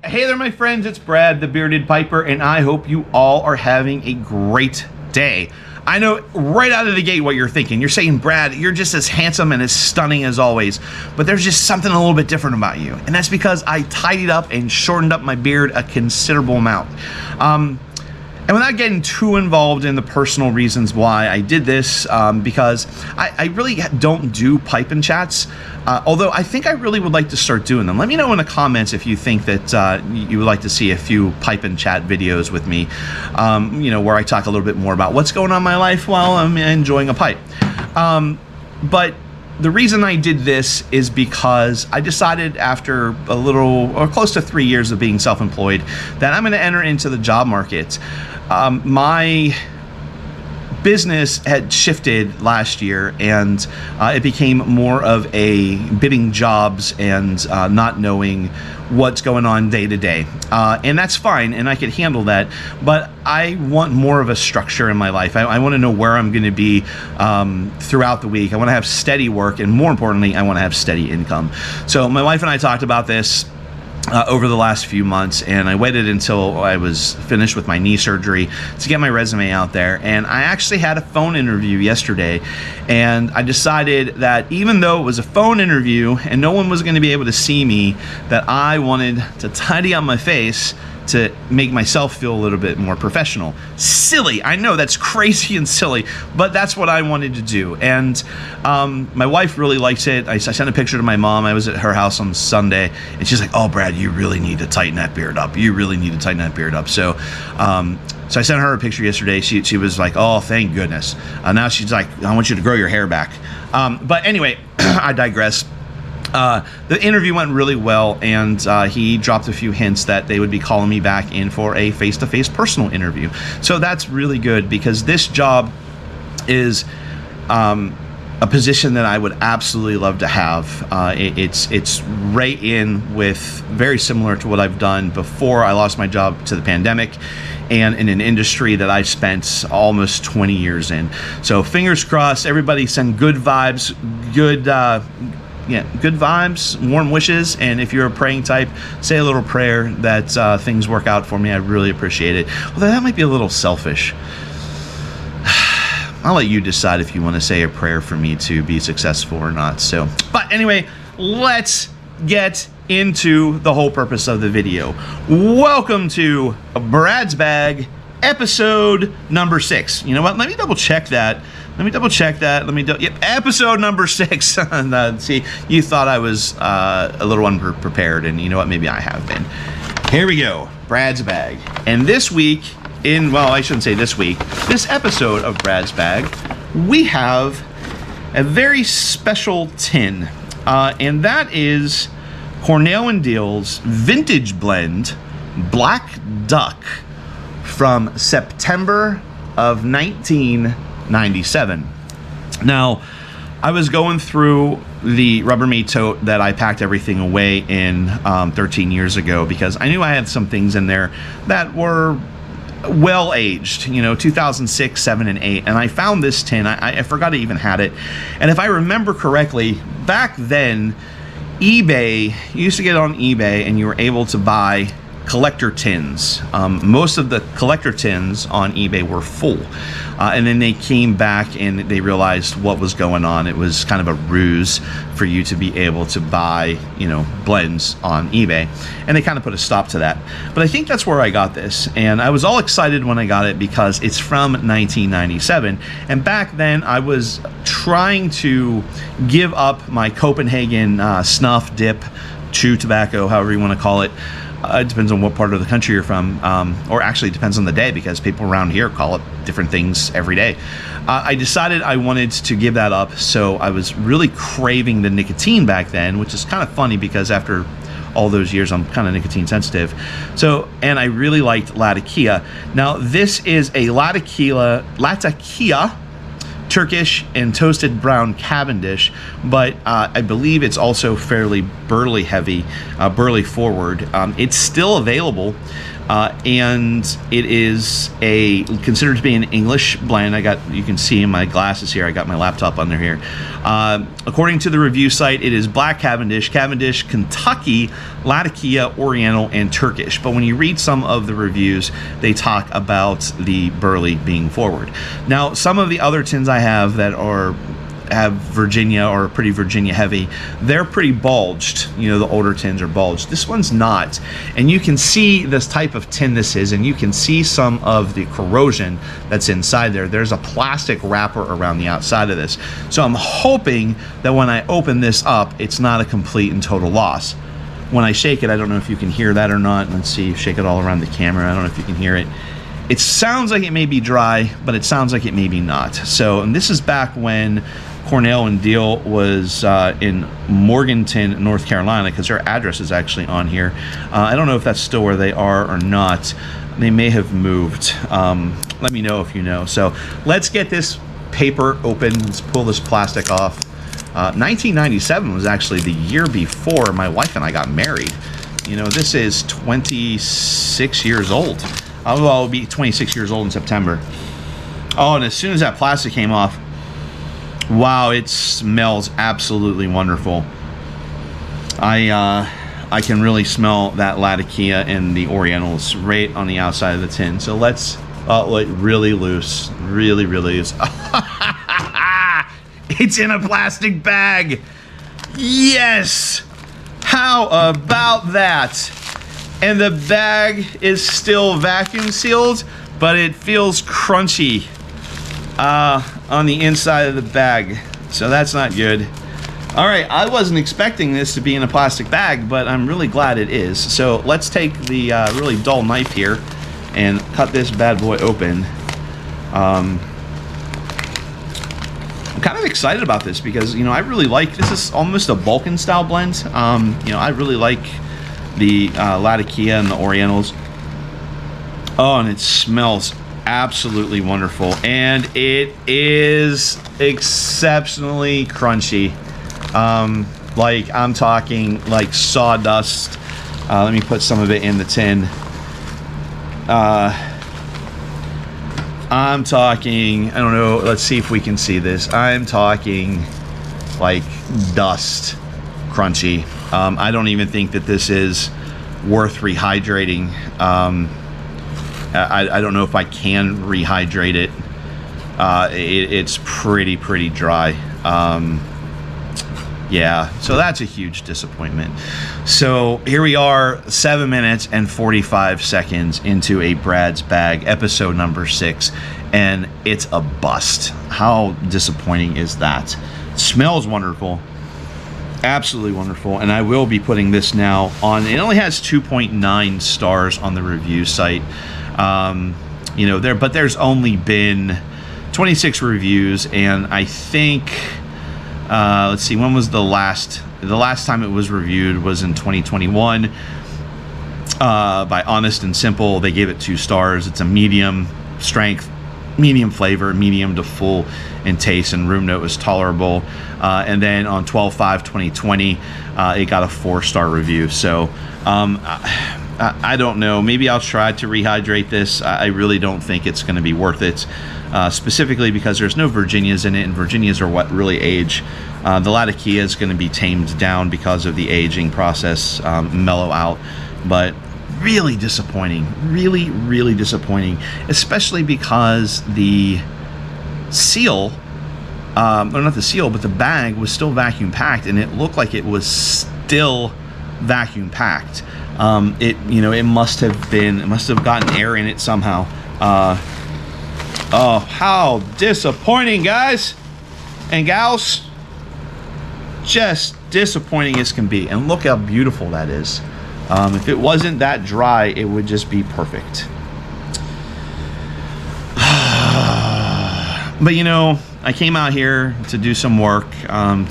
Hey there, my friends, it's Brad, the Bearded Piper, and I hope you all are having a great day. I know right out of the gate what you're thinking. You're saying, Brad, you're just as handsome and as stunning as always, but there's just something a little bit different about you. And that's because I tidied up and shortened up my beard a considerable amount. And without getting too involved in the personal reasons why I did this, because I really don't do pipe and chats, although I think I really would like to start doing them. Let me know in the comments if you think that you would like to see a few pipe and chat videos with me, where I talk a little bit more about what's going on in my life while I'm enjoying a pipe. But the reason I did this is because I decided after a little or close to 3 years of being self-employed that I'm going to enter into the job market. My business had shifted last year, and it became more of a bidding jobs and not knowing what's going on day to day. And that's fine, and I could handle that, but I want more of a structure in my life. I want to know where I'm going to be throughout the week. I want to have steady work, and more importantly, I want to have steady income. So my wife and I talked about this over the last few months, and I waited until I was finished with my knee surgery to get my resume out there. And I actually had a phone interview yesterday, and I decided that even though it was a phone interview and no one was going to be able to see me, that I wanted to tidy up my face to make myself feel a little bit more professional. Silly, I know that's crazy and silly, but that's what I wanted to do. And my wife really likes it. I sent a picture to my mom. I was at her house on Sunday, and she's like, "Oh, Brad, you really need to tighten that beard up. You really need to tighten that beard up." So I sent her a picture yesterday. She was like, "Oh, thank goodness." Now she's like, "I want you to grow your hair back." But anyway, I digress. The interview went really well, and he dropped a few hints that they would be calling me back in for a face-to-face personal interview. So that's really good, because this job is a position that I would absolutely love to have. It's right in with very similar to what I've done before I lost my job to the pandemic, and in an industry that I spent almost 20 years in. So fingers crossed, everybody send good vibes, good vibes, warm wishes, and if you're a praying type, say a little prayer that things work out for me. I really appreciate it. Although that might be a little selfish. I'll let you decide if you want to say a prayer for me to be successful or not. So, but anyway, let's get into the whole purpose of the video. Welcome to Brad's Bag, episode number 6. You know what? Let me double check that. Yep, episode number 6. See, you thought I was a little unprepared, and you know what? Maybe I have been. Here we go, Brad's Bag. And this week, I shouldn't say this week, this episode of Brad's Bag, we have a very special tin, and that is Cornell & Deal's Vintage Blend Black Duck from September of 1997. Now, I was going through the Rubbermaid tote that I packed everything away in 13 years ago, because I knew I had some things in there that were well aged, 2006, 7, and 8. And I found this tin. I forgot I even had it. And if I remember correctly, back then, eBay, you used to get on eBay and you were able to buy collector tins. Most of the collector tins on eBay were full. And then they came back and they realized what was going on. It was kind of a ruse for you to be able to buy, blends on eBay. And they kind of put a stop to that. But I think that's where I got this. And I was all excited when I got it because it's from 1997. And back then I was trying to give up my Copenhagen snuff, dip, chew tobacco, however you want to call it. It depends on what part of the country you're from, or actually it depends on the day, because people around here call it different things every day. I decided I wanted to give that up, so I was really craving the nicotine back then, which is kind of funny because after all those years I'm kind of nicotine sensitive. So, and I really liked Latakia. Now this is a Latakia Turkish and toasted brown Cavendish, but I believe it's also fairly burley heavy, burley forward. It's still available, and it is considered to be an English blend. You can see in my glasses here, I got my laptop under here. According to the review site, it is Black Cavendish, Kentucky, Latakia, Oriental, and Turkish. But when you read some of the reviews, they talk about the Burley being forward. Now, some of the other tins I have that have Virginia or pretty Virginia heavy, they're pretty bulged. You know, the older tins are bulged. This one's not. And you can see this type of tin this is, and you can see some of the corrosion that's inside there. There's a plastic wrapper around the outside of this. So I'm hoping that when I open this up, it's not a complete and total loss. When I shake it, I don't know if you can hear that or not. Let's see, shake it all around the camera. I don't know if you can hear it. It sounds like it may be dry, but it sounds like it may be not. So, and this is back when Cornell and Deal was in Morganton, North Carolina, because their address is actually on here. I don't know if that's still where they are or not. They may have moved. Let me know if you know. So let's get this paper open. Let's pull this plastic off. 1997 was actually the year before my wife and I got married. You know, this is 26 years old. I'll be 26 years old in September. Oh, and as soon as that plastic came off, wow, it smells absolutely wonderful. I can really smell that Latakia and the Orientals right on the outside of the tin. So let's, like really loose, really loose. It's in a plastic bag. Yes. How about that? And the bag is still vacuum sealed, but it feels crunchy on the inside of the bag, so that's not good. All right, I wasn't expecting this to be in a plastic bag, but I'm really glad it is. So let's take the really dull knife here and cut this bad boy open. I'm kind of excited about this because, you know, I really like, this is almost a Balkan style blend. You know, I really like the Latakia and the Orientals. Oh, and it smells absolutely wonderful, and it is exceptionally crunchy. Like, I'm talking like sawdust. Let me put some of it in the tin. I'm talking, I don't know, let's see if we can see this. I'm talking like dust crunchy. I don't even think that this is worth rehydrating. I don't know if I can rehydrate it. It's pretty dry. Yeah, so that's a huge disappointment. So here we are, 7 minutes and 45 seconds into a Brad's Bag, episode number 6, and it's a bust. How disappointing is that? It smells wonderful, absolutely wonderful, and I will be putting this now on. It only has 2.9 stars on the review site. You know, but there's only been 26 reviews, and I think, let's see, when was the last time it was reviewed was in 2021 by Honest and Simple. They gave it 2 stars. It's a medium strength, medium flavor, medium to full in taste, and room note was tolerable. And then on 12/5/2020, it got a 4-star review. So I don't know. Maybe I'll try to rehydrate this. I really don't think it's going to be worth it, specifically because there's no Virginias in it, and Virginias are what really age. The Latakia is going to be tamed down because of the aging process, mellow out, but really disappointing. Really disappointing, especially because the seal, or not the seal, but the bag was still vacuum packed, and it looked like it was still vacuum packed. It must have gotten air in it somehow. Oh, how disappointing, guys and gals. Just disappointing as can be. And look how beautiful that is. If it wasn't that dry, it would just be perfect. But you know, I came out here to do some work, I've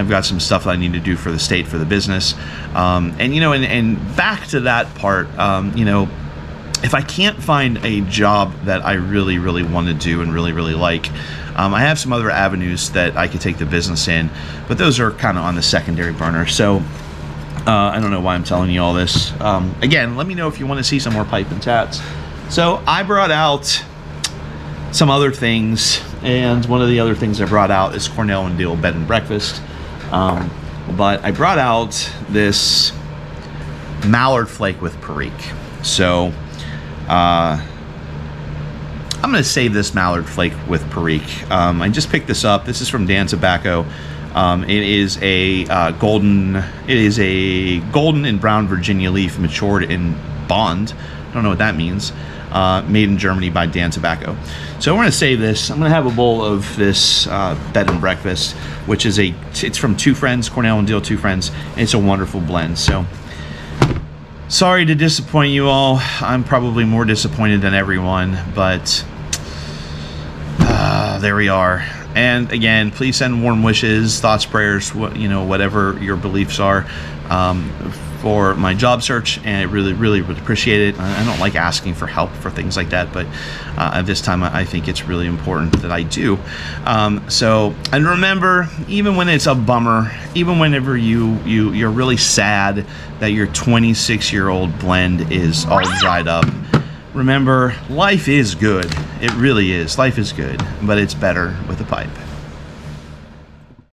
got some stuff that I need to do for the state, for the business. And you know, and back to that part, you know, if I can't find a job that I really want to do and really like, I have some other avenues that I could take the business in, but those are kind of on the secondary burner. So I don't know why I'm telling you all this. Again, let me know if you want to see some more pipe and tats. So I brought out some other things, and one of the other things I brought out is Cornell and Deal bed and breakfast. But I brought out this mallard flake with Perique. So I'm going to save this mallard flake with Perique. I just picked this up. This is from Dan Tobacco. It is a golden and brown Virginia leaf matured in bond. I don't know what that means. Made in Germany by Dan Tobacco. So we're going to save this. I'm going to have a bowl of this bed and breakfast, which is it's from Two Friends, Cornell and Deal Two Friends, and it's a wonderful blend. So sorry to disappoint you all. I'm probably more disappointed than everyone, but there we are. And again, please send warm wishes, thoughts, prayers, whatever your beliefs are, for my job search, and I really would appreciate it. I don't like asking for help for things like that, but at this time I think it's really important that I do. And remember, even when it's a bummer, even whenever you're really sad that your 26-year-old blend is all dried up, remember, life is good. It really is. Life is good, but it's better with a pipe.